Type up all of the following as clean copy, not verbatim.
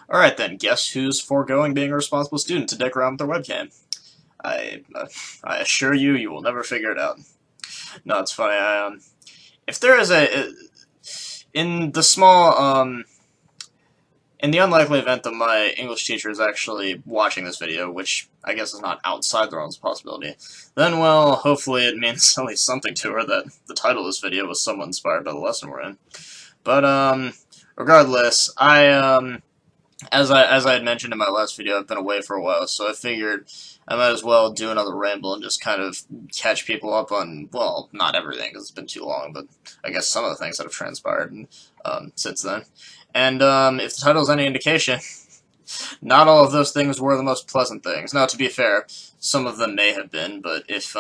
Alright then, guess who's foregoing being a responsible student to dick around with their webcam? I, uh, I assure you, you will never figure it out. No, it's funny, if there is in the in the unlikely event that my English teacher is actually watching this video, which I guess is not outside the realms of possibility, then, well, hopefully it means at least something to her that the title of this video was somewhat inspired by the lesson we're in. But, regardless, as I had mentioned in my last video, I've been away for a while, so I figured I might as well do another ramble and just kind of catch people up on, well, not everything, because it's been too long, but I guess some of the things that have transpired since then. And if the title is any indication, not all of those things were the most pleasant things. Now, to be fair, some of them may have been, but if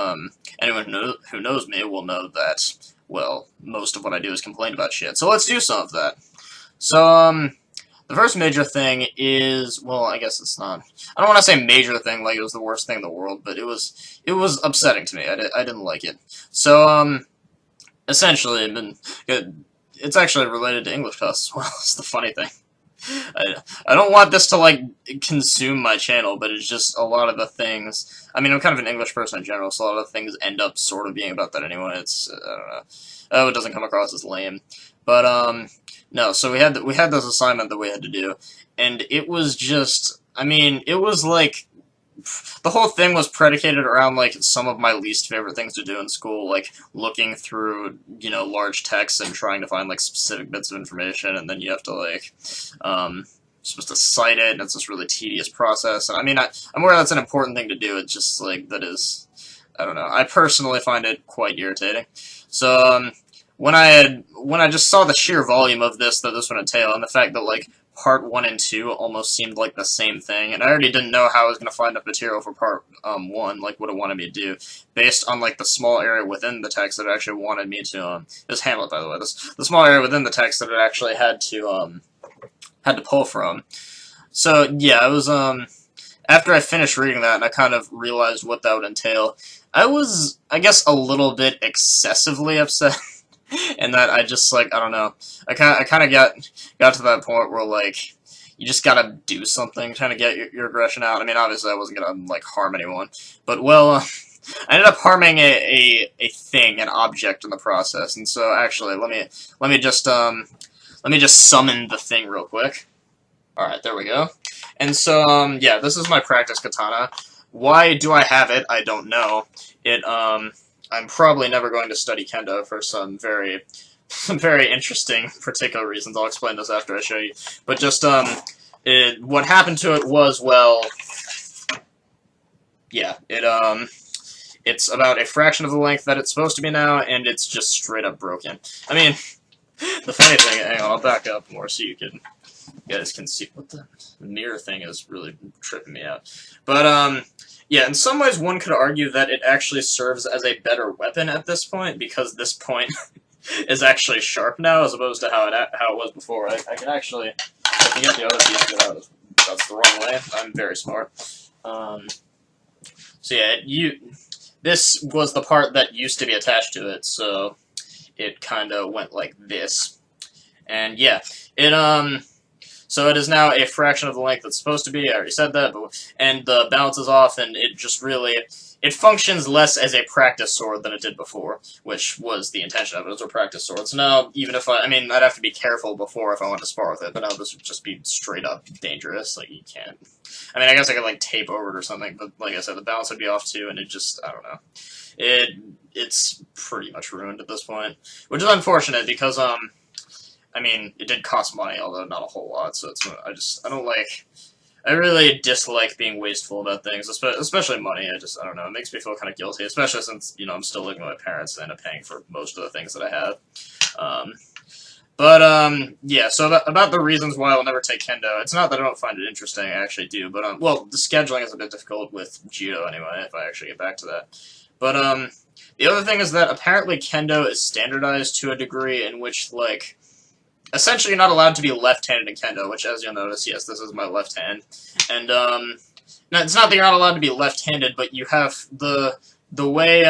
anyone who knows me will know that, well, most of what I do is complain about shit. So let's do some of that. So, the first major thing is, well, I guess it's not, I don't want to say major thing like it was the worst thing in the world, but it was upsetting to me. I didn't like it. So, essentially, it's actually related to English class as well. It's the funny thing. I don't want this to, like, consume my channel, but it's just a lot of the things, I mean, I'm kind of an English person in general, so a lot of things end up sort of being about that anyway. It's, I don't know. Oh, it doesn't come across as lame. But, no, so we had this assignment that we had to do, and it was just, I mean, it was like, the whole thing was predicated around, like, some of my least favorite things to do in school, like, looking through, you know, large texts and trying to find, like, specific bits of information, and then you have to, like, supposed to cite it, and it's this really tedious process, and I mean, I'm aware that's an important thing to do, it's just, like, that is, I don't know, I personally find it quite irritating. So, when I just saw the sheer volume of this that this would entail, and the fact that, like, part 1 and 2 almost seemed like the same thing, and I already didn't know how I was going to find enough material for part 1, like what it wanted me to do, based on, like, the small area within the text that it actually wanted me to, it was Hamlet, by the way, the small area within the text that it actually had to pull from. So, yeah, it was, after I finished reading that and I kind of realized what that would entail, I was, I guess, a little bit excessively upset. And that I just, like, I don't know, I kind of got to that point where, like, you just gotta do something, trying to get your aggression out. I mean, obviously I wasn't gonna, like, harm anyone, but, well, I ended up harming a thing, an object in the process, and so, actually, let me just summon the thing real quick. Alright, there we go. And so, yeah, this is my practice katana. Why do I have it? I don't know. I'm probably never going to study kendo for some very interesting particular reasons. I'll explain this after I show you. But just, what happened to it was, well, yeah, it's about a fraction of the length that it's supposed to be now, and it's just straight up broken. I mean, the funny thing, hang on, I'll back up more so you guys can see. What the mirror thing is really tripping me out. But, yeah, in some ways one could argue that it actually serves as a better weapon at this point, because this point is actually sharp now, as opposed to how it was before. I can actually, I can get the other piece of it. That's the wrong way. I'm very smart. So yeah, this was the part that used to be attached to it, so it kind of went like this. And yeah, so it is now a fraction of the length it's supposed to be, I already said that, and the balance is off, and it just really, it functions less as a practice sword than it did before, which was the intention of it, as a practice sword. So now, even if I mean, I'd have to be careful before if I want to spar with it, but now this would just be straight up dangerous, like, you can't, I mean, I guess I could, like, tape over it or something, but like I said, the balance would be off too, and it just, I don't know. It's pretty much ruined at this point, which is unfortunate, because, I mean, it did cost money, although not a whole lot, so I really dislike being wasteful about things, especially money. I don't know, it makes me feel kind of guilty, especially since, you know, I'm still living with my parents and end up paying for most of the things that I have. Yeah, so about the reasons why I'll never take kendo, it's not that I don't find it interesting, I actually do, but, well, the scheduling is a bit difficult with judo anyway, if I actually get back to that. But, the other thing is that apparently kendo is standardized to a degree in which, like, essentially, you're not allowed to be left-handed in kendo, which, as you'll notice, yes, this is my left hand. And, now, it's not that you're not allowed to be left-handed, but you have the way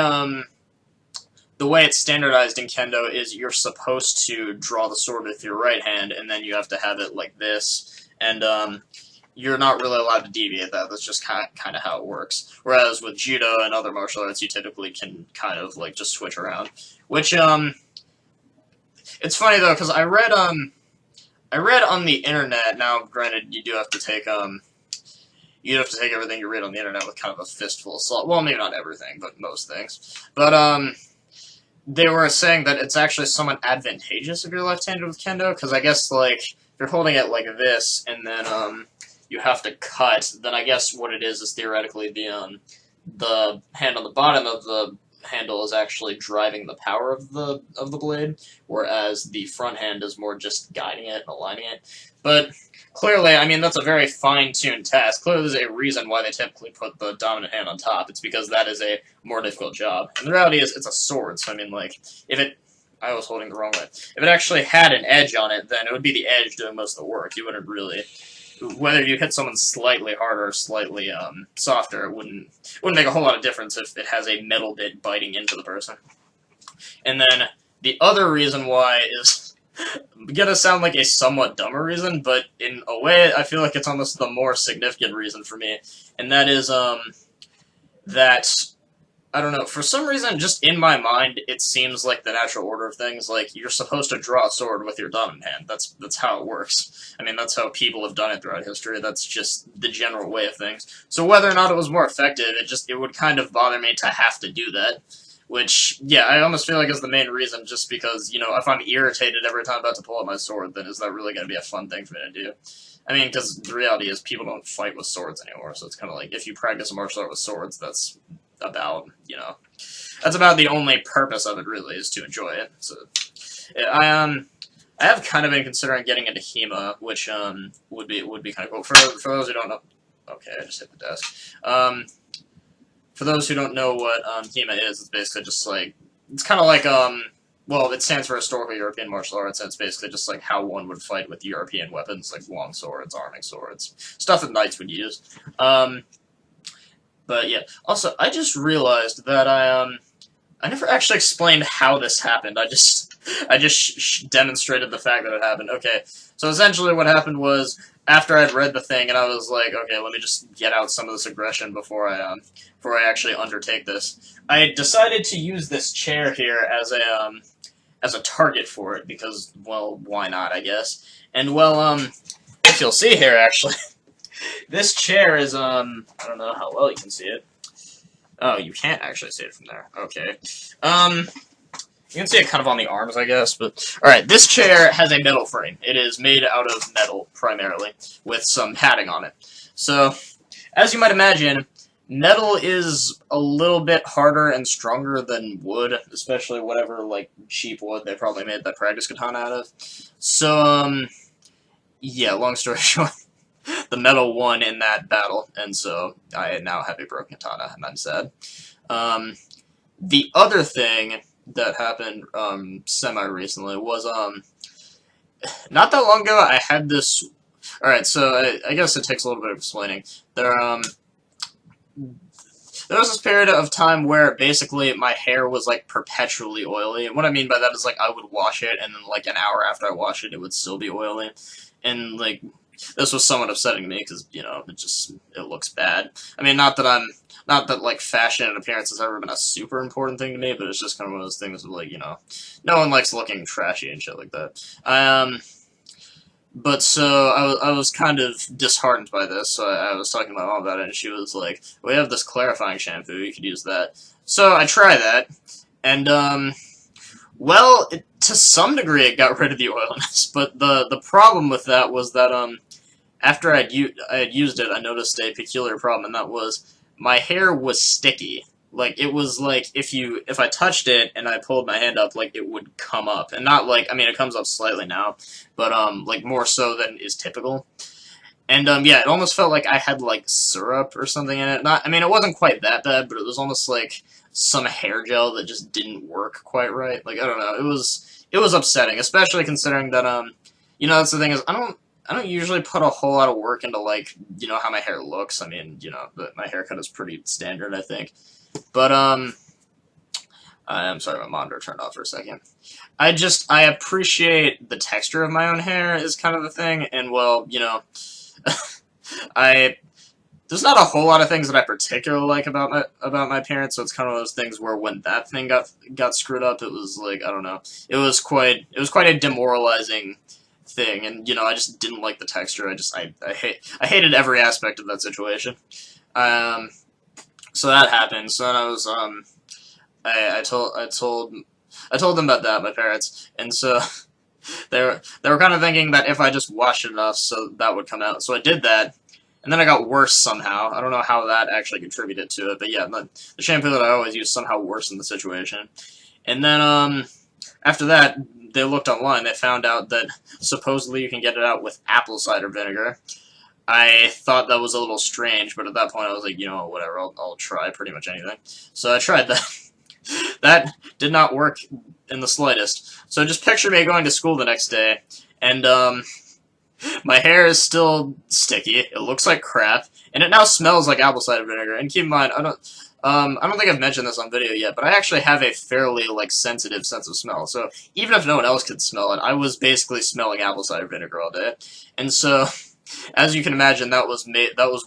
it's standardized in kendo is you're supposed to draw the sword with your right hand, and then you have to have it like this, and you're not really allowed to deviate that. That's just kind of how it works. Whereas with judo and other martial arts, you typically can kind of like just switch around. Which it's funny though, because I read on the internet. Now, granted, you do have to take everything you read on the internet with kind of a fistful of salt. Well, maybe not everything, but most things. But they were saying that it's actually somewhat advantageous if you're left-handed with kendo, because I guess like if you're holding it like this and then you have to cut, then I guess what it is theoretically the hand on the bottom of the handle is actually driving the power of the blade, whereas the front hand is more just guiding it and aligning it. But clearly, I mean, that's a very fine-tuned task. Clearly, there's a reason why they typically put the dominant hand on top. It's because that is a more difficult job. And the reality is, it's a sword, so I mean, like, if it... I was holding the wrong way. If it actually had an edge on it, then it would be the edge doing most of the work. You wouldn't really... Whether you hit someone slightly harder or slightly softer, it wouldn't make a whole lot of difference if it has a metal bit biting into the person. And then the other reason why is gonna sound like a somewhat dumber reason, but in a way, I feel like it's almost the more significant reason for me, and that is that I don't know, for some reason, just in my mind, it seems like the natural order of things. Like, you're supposed to draw a sword with your dominant hand. That's how it works. I mean, that's how people have done it throughout history. That's just the general way of things. So whether or not it was more effective, it would kind of bother me to have to do that. Which, yeah, I almost feel like is the main reason, just because, you know, if I'm irritated every time I'm about to pull out my sword, then is that really going to be a fun thing for me to do? I mean, because the reality is people don't fight with swords anymore, so it's kind of like, if you practice a martial art with swords, that's about, you know, that's about the only purpose of it, really, is to enjoy it. So, I have kind of been considering getting into HEMA, which, would be kind of cool. For those who don't know, okay, I just hit the desk. For those who don't know what, HEMA is, it's basically just like, it's kind of like, well, it stands for Historical European Martial Arts, and it's basically just like how one would fight with European weapons, like long swords, arming swords, stuff that knights would use. But yeah, also, I just realized that I never actually explained how this happened. I just demonstrated the fact that it happened. Okay, so essentially what happened was, after I'd read the thing, and I was like, okay, let me just get out some of this aggression before I actually undertake this, I decided to use this chair here as a target for it, because, well, why not, I guess. And, well, if you'll see here, actually, this chair is, I don't know how well you can see it. Oh, you can't actually see it from there. Okay. You can see it kind of on the arms, I guess, but... Alright, this chair has a metal frame. It is made out of metal, primarily, with some padding on it. So, as you might imagine, metal is a little bit harder and stronger than wood, especially whatever, like, cheap wood they probably made that practice katana out of. So, yeah, long story short, the metal won in that battle, and so I now have a broken katana, and I'm sad. The other thing that happened semi-recently was, not that long ago, I had this... Alright, so I guess it takes a little bit of explaining. There was this period of time where basically my hair was like perpetually oily, and what I mean by that is like I would wash it, and then like an hour after I wash it, it would still be oily, and like this was somewhat upsetting to me because, you know, it looks bad. I mean, not that like fashion and appearance has ever been a super important thing to me, but it's just kind of one of those things of like, you know, no one likes looking trashy and shit like that. But so I was kind of disheartened by this, so I was talking to my mom about it, and she was like, we have this clarifying shampoo, you could use that. So I tried that, and, well, to some degree it got rid of the oiliness, but the problem with that was that, after I had used it, I noticed a peculiar problem, and that was my hair was sticky. Like, it was like, if I touched it and I pulled my hand up, like, it would come up. And not like, I mean, it comes up slightly now, but, like, more so than is typical. And, yeah, it almost felt like I had, like, syrup or something in it. I mean, it wasn't quite that bad, but it was almost like some hair gel that just didn't work quite right. Like, I don't know, it was upsetting, especially considering that, you know, that's the thing is, I don't usually put a whole lot of work into, like, you know, how my hair looks. I mean, you know, my haircut is pretty standard, I think. But, I'm sorry, my monitor turned off for a second. I appreciate the texture of my own hair is kind of the thing, and well, you know, I there's not a whole lot of things that I particularly like about my parents, so it's kind of one of those things where when that thing got screwed up, it was like, I don't know, it was quite a demoralizing thing, and you know, I just didn't like the texture. I hated every aspect of that situation. Um, so that happened. So then I was I told them about that, my parents, and so they were kind of thinking that if I just washed it enough, so that would come out. So I did that, and then I got worse somehow. I don't know how that actually contributed to it, but yeah, the shampoo that I always use somehow worsened the situation. And then after that, they looked online. They found out that supposedly you can get it out with apple cider vinegar. I thought that was a little strange, but at that point I was like, you know, whatever, I'll try pretty much anything. So I tried that. That did not work in the slightest. So just picture me going to school the next day, and my hair is still sticky. It looks like crap, and it now smells like apple cider vinegar. And keep in mind, I don't think I've mentioned this on video yet, but I actually have a fairly like sensitive sense of smell. So even if no one else could smell it, I was basically smelling apple cider vinegar all day, and so. As you can imagine, that was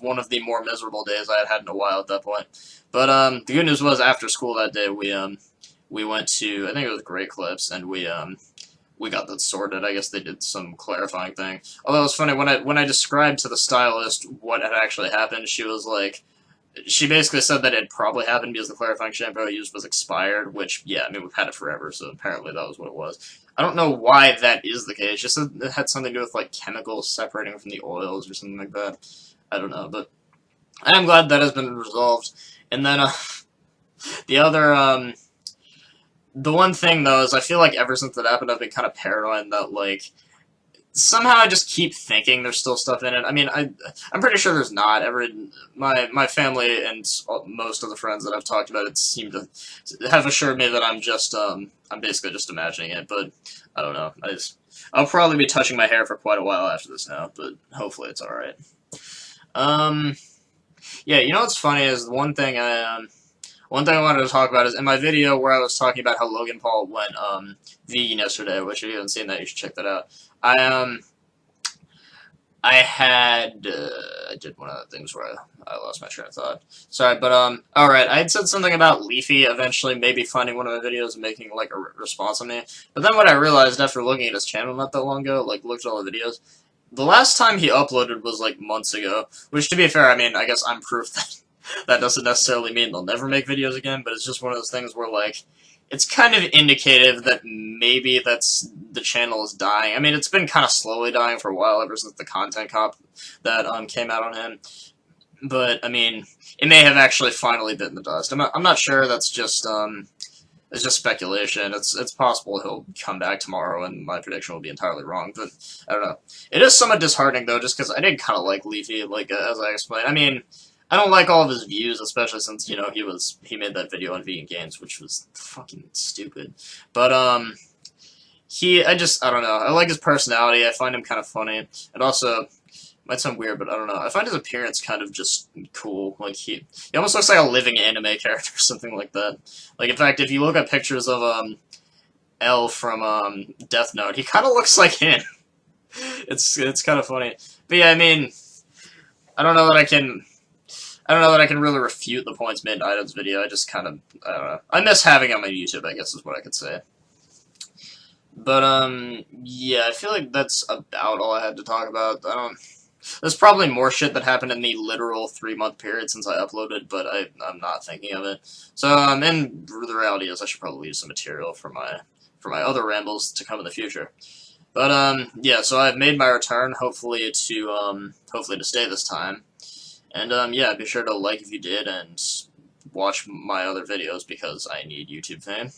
one of the more miserable days I had in a while at that point. But the good news was after school that day we went to, I think it was Great Clips, and we got that sorted. I guess they did some clarifying thing. Although it was funny when I described to the stylist what had actually happened, she was like, she basically said that it probably happened because the clarifying shampoo I used was expired, which, yeah, I mean, we've had it forever, so apparently that was what it was. I don't know why that is the case, just it had something to do with, like, chemicals separating from the oils or something like that. I don't know, but I am glad that has been resolved. And then, the other, the one thing, though, is I feel like ever since that happened, I've been kind of paranoid that, like, somehow I just keep thinking there's still stuff in it. I mean, I'm pretty sure there's not. My family and most of the friends that I've talked about it seem to have assured me that I'm basically just imagining it. But I don't know. I'll probably be touching my hair for quite a while after this now, but hopefully it's all right. Yeah, you know what's funny is one thing I wanted to talk about is in my video where I was talking about how Logan Paul went vegan yesterday, which if you haven't seen that, you should check that out. I did one of the things where I lost my train of thought. Sorry, but alright, I had said something about Leafy eventually maybe finding one of my videos and making like a response on me. But then what I realized after looking at his channel not that long ago, like looked at all the videos, the last time he uploaded was like months ago. Which to be fair, I mean, I guess I'm proof that that doesn't necessarily mean they'll never make videos again, but it's just one of those things where like it's kind of indicative that maybe the channel is dying. I mean, it's been kind of slowly dying for a while ever since the content cop that came out on him. But I mean, it may have actually finally bitten the dust. I'm not sure. That's just it's just speculation. It's possible he'll come back tomorrow, and my prediction will be entirely wrong. But I don't know. It is somewhat disheartening though, just because I did kind of like Leafy, like as I explained. I mean. I don't like all of his views, especially since, you know, he made that video on vegan games, which was fucking stupid. But, I don't know. I like his personality. I find him kind of funny. And also, might sound weird, but I don't know. I find his appearance kind of just cool. Like, he almost looks like a living anime character or something like that. Like, in fact, if you look at pictures of, L from, Death Note, he kind of looks like him. It's kind of funny. But yeah, I mean, I don't know that I can really refute the points made in Item's video. I just kind of, I don't know. I miss having him on YouTube, I guess is what I could say. But, yeah, I feel like that's about all I had to talk about. There's probably more shit that happened in the literal 3-month period since I uploaded, but I'm not thinking of it. So, and the reality is I should probably leave some material for my other rambles to come in the future. But, yeah, so I've made my return, hopefully to stay this time. And, yeah, be sure to like if you did, and watch my other videos, because I need YouTube fame.